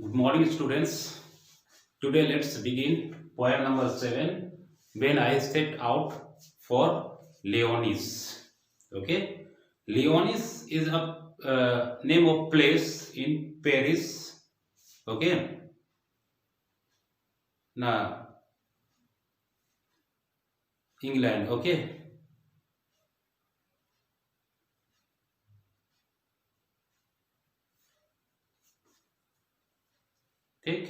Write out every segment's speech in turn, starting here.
Good morning, students. Today, let's begin poem number 7. When I set out for Leonis. Okay, Leonis is a name of place in Paris. Okay, now England. Okay, ठीक.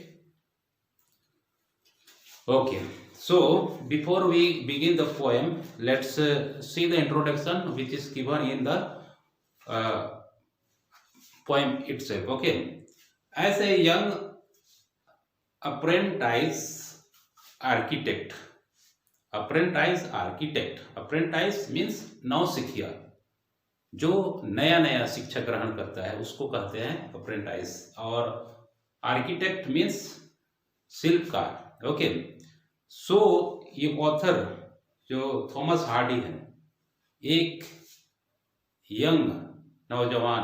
Okay, so before we begin the poem, let's see the introduction which is given in the uh, poem itself. Okay, as a young apprentice architect. Apprentice means नौसिखिया, जो नया नया शिक्षा ग्रहण करता है उसको कहते हैं अप्रेंटाइज. और आर्किटेक्ट मीन्स शिल्पकार. ओके, सो ये ऑथर जो थॉमस हार्डी है एक यंग नौजवान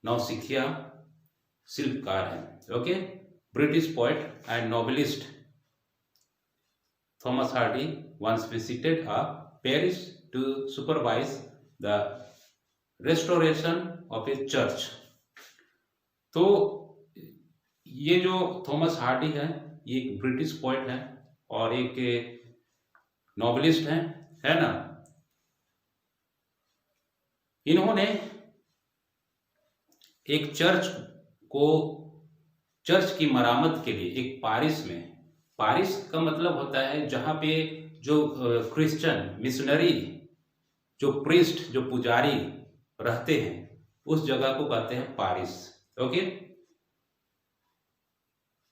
नौसिखिया शिल्पकार है. Okay, British poet and novelist Thomas Hardy once visited Paris to supervise the restoration of a church. तो ये जो थॉमस हार्डी है ये एक ब्रिटिश पोएट है और एक नॉवेलिस्ट है ना. इन्होंने एक चर्च की मरामत के लिए एक पारिस का मतलब होता है जहाँ पे जो क्रिश्चियन मिशनरी, जो प्रीस्ट, जो पुजारी रहते हैं उस जगह को कहते हैं पारिस. ओके,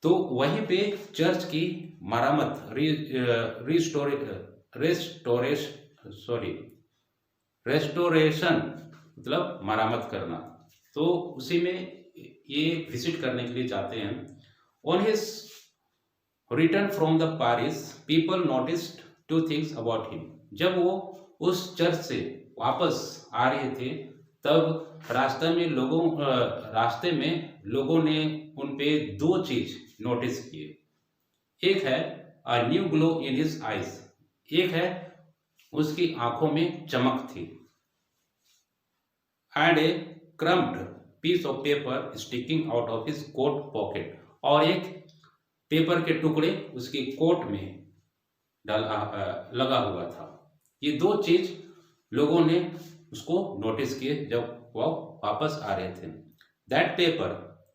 तो वहीं पे चर्च की मरम्मत रेस्टोरेशन मतलब मरम्मत करना. तो उसी में ये विजिट करने के लिए जाते हैं. On his return from the Paris people noticed two things about him. जब वो उस चर्च से वापस आ रहे थे तब रास्ते में लोगों ने उन पे दो चीज नोटिस किए. एक है a new glow in his eyes, एक है उसकी आंखों में चमक थी. And a cramped piece of paper sticking out of his coat pocket, और एक पेपर के टुकड़े उसके कोट में लगा हुआ था. ये दो चीज लोगों ने उसको नोटिस किए जब वो वापस आ रहे थे. That paper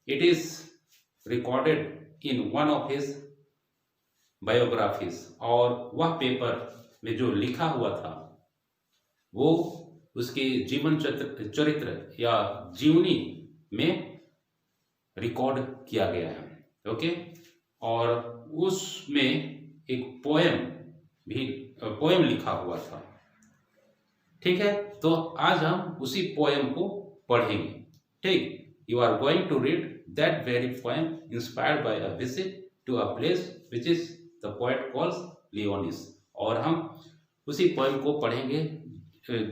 it is recorded in one of his biographies, और वह पेपर में जो लिखा हुआ था वो उसके जीवन चरित्र या जीवनी में रिकॉर्ड किया गया है. ओके, और उसमें एक पोएम लिखा हुआ था. ठीक है, तो आज हम उसी पोएम को पढ़ेंगे. ठीक, you are going to read that very poem inspired by a visit to a place which is the poet calls Lyonnesse. और हम उसी पोएम को पढ़ेंगे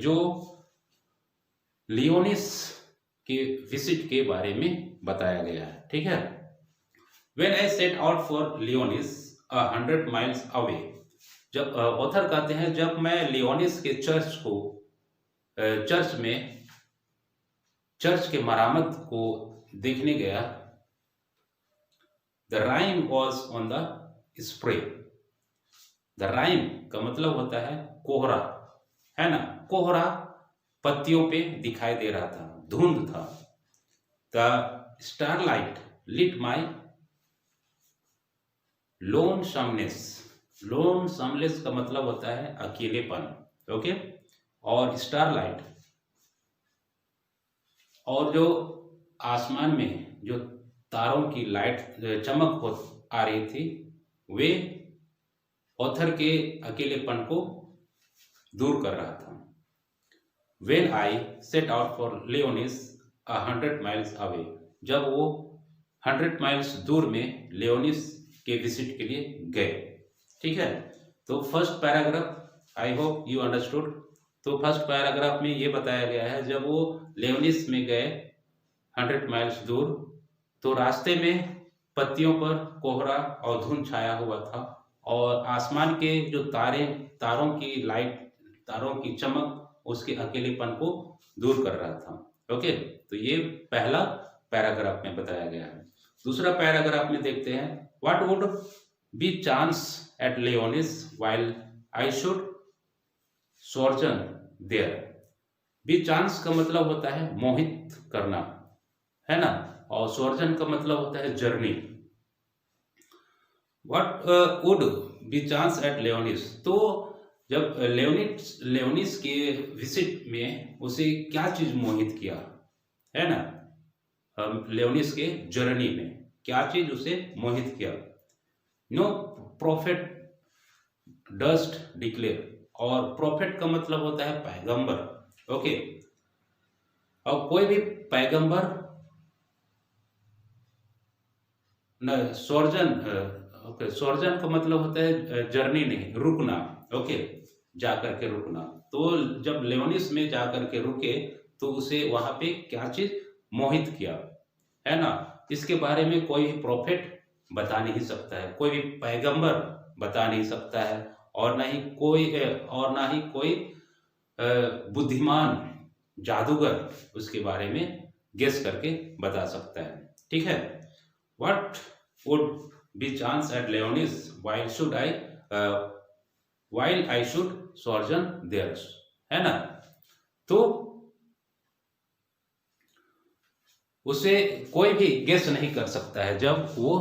जो लियोनिस के विजिट के बारे में बताया गया है. ठीक है. When I set out for Leonis 100 miles away, जब ऑथर कहते हैं जब मैं लियोनिस के चर्च के मरामत को देखने गया, the rhyme was on the spray. The rhyme का मतलब होता है कोहरा, है ना. कोहरा पत्तियों पे दिखाई दे रहा था, धुंध था. The starlight lit my lonesomeness का मतलब होता है अकेलेपन. ओके, और स्टारलाइट, और जो आसमान में जो तारों की लाइट चमक आ रही थी वे ऑथर के अकेलेपन को दूर कर रहा था. When I set out for Leonis 100 miles away, जब वो 100 माइल्स दूर में लियोनिस के विजिट के लिए गए. ठीक है, तो first paragraph I hope you understood. तो फर्स्ट पैराग्राफ में ये बताया गया है जब वो लियोनिस में गए 100 माइल्स दूर, तो रास्ते में पत्तियों पर कोहरा और धुंध छाया हुआ था और आसमान के जो तारों की लाइट, तारों की चमक उसके अकेलेपन को दूर कर रहा था। ओके, तो ये पहला पैराग्राफ में बताया गया है। दूसरा पैराग्राफ में देखते हैं, what would be chance at Lyonnesse while I should sojourn there. Be chance का मतलब होता है मोहित करना, है ना, और सोजर्न का मतलब होता है journey. What would be chance at Lyonnesse, तो जब लियोनिस के विजिट में उसे क्या चीज मोहित किया, है ना, लियोनिस के जर्नी में क्या चीज उसे मोहित किया। नो प्रॉफिट डस्ट डिक्लेयर, और प्रॉफिट का मतलब होता है पैगंबर। ओके, और कोई भी पैगंबर न सोर्जन, ओके, सोर्जन का मतलब होता है जर्नी नहीं, रुकना। ओके, जाकर के रुकना। तो जब लियोनिस में जाकर के रुके तो उसे वहां पे क्या चीज मोहित किया, है ना। इसके बारे में कोई प्रॉफिट बता नहीं सकता है, कोई भी पैगंबर बता नहीं सकता है, और ना ही कोई बुद्धिमान जादूगर उसके बारे में गेस करके बता सकता है। ठीक है, what would be chance at लियोनिस while I should sojourn there, है ना। तो उसे कोई भी गेस नहीं कर सकता है जब वो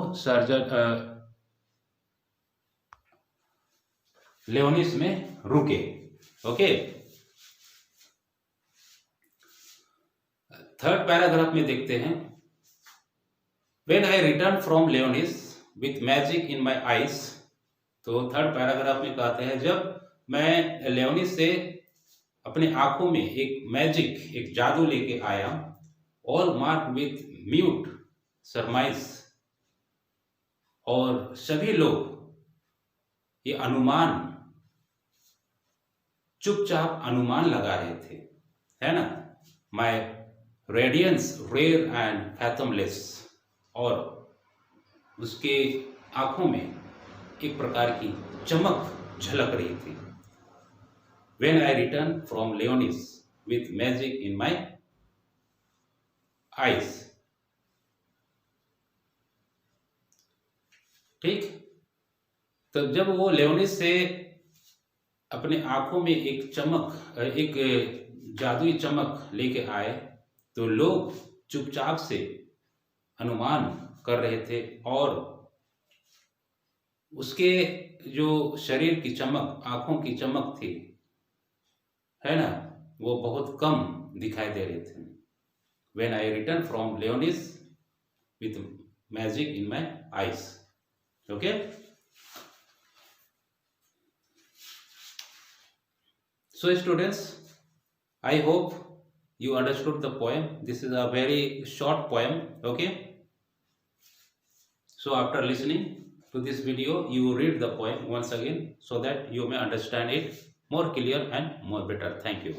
लियोनिस में रुके। ओके, थर्ड पैराग्राफ में देखते हैं, When I returned from Leonis with magic in my eyes, तो थर्ड पैराग्राफ में कहते हैं, जब मैं लियोनिस से अपने आंखों में एक मैजिक, एक जादू लेके आया, ऑल मार्क विथ म्यूट सरमाइज, और सभी लोग ये अनुमान, चुपचाप अनुमान लगा रहे थे, है ना। माय रेडियंस रेयर एंड फैथमलेस, और उसके आंखों में एक प्रकार की चमक झलक रही थी। When I returned from Leonis with magic in my eyes, ठीक, तो जब वो लियोनिस से अपने आंखों में एक चमक, एक जादुई चमक लेके आए, तो लोग चुपचाप से अनुमान कर रहे थे, और उसके जो शरीर की चमक, आंखों की चमक थी, है ना, वो बहुत कम दिखाई दे रहे थे। When I returned from Leonis with magic in my eyes. Okay? So students, I hope you understood the poem. This is a very short poem. Okay? So after listening to this video, you read the poem once again so that you may understand it more clear and more better. Thank you.